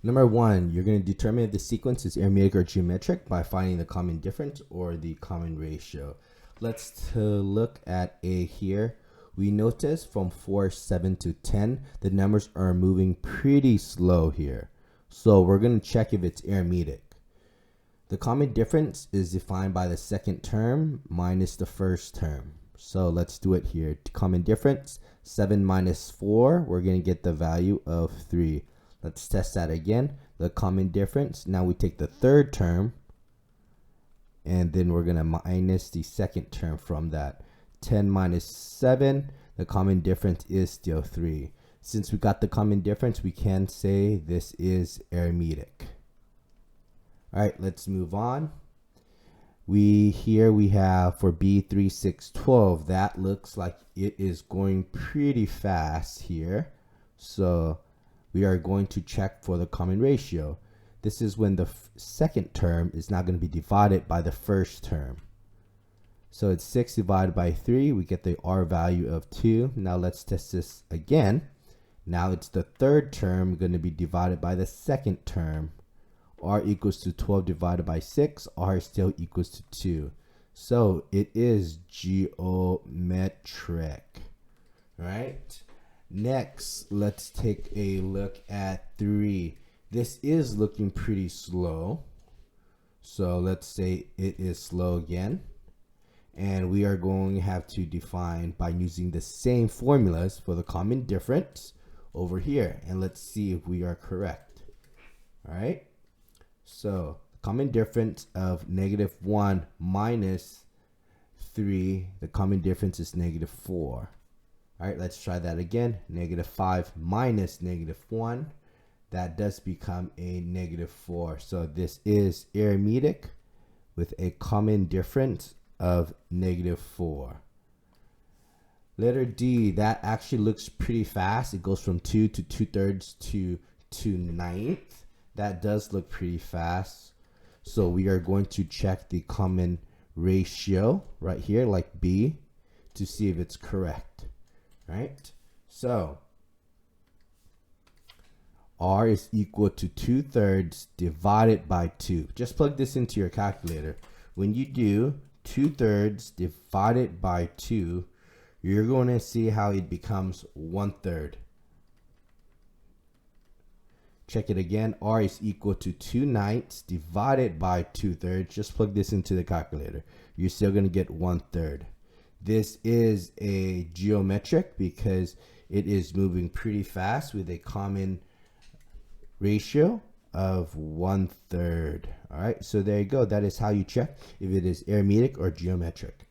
Number one, you're going to determine if the sequence is arithmetic or geometric by finding the common difference or the common ratio. Let's look at A here. We notice from 4, 7 to 10, the numbers are moving pretty slow here. So we're going to check if it's arithmetic. The common difference is defined by the second term minus the first term. So let's do it here. Common difference, 7 minus 4, we're going to get the value of 3. Let's test that again. The common difference, now we take the third term, and then we're going to minus the second term from that. 10 minus 7, the common difference is still 3. Since we got the common difference, we can say this is arithmetic. All right, let's move on. We have for B 3, 6, 12, that looks like it is going pretty fast here. So we are going to check for the common ratio. This is when the second term is not going to be divided by the first term. So it's 6 divided by 3. We get the R value of 2. Now let's test this again. Now it's the third term going to be divided by the second term. R equals to 12 divided by 6. R still equals to 2. So it is geometric. Right? Next, let's take a look at 3. This is looking pretty slow. So let's say it is slow again. And we are going to have to define by using the same formulas for the common difference over here. And let's see if we are correct. All right. So common difference of -1 minus 3, the common difference is -4. All right, let's try that again. -5 minus -1, that does become a -4. So this is arithmetic with a common difference of -4. Letter D, that actually looks pretty fast. It goes from 2 to 2/3 to 2/9. That does look pretty fast. So we are going to check the common ratio right here, like B, to see if it's correct. Right? So R is equal to 2/3 divided by 2. Just plug this into your calculator. When you do 2/3 divided by 2, you're going to see how it becomes 1/3. Check it again. R is equal to 2/9 divided by 2/3. Just plug this into the calculator. You're still going to get 1/3. This is a geometric because it is moving pretty fast with a common ratio of 1/3. All right, so there you go. That is how you check if it is arithmetic or geometric.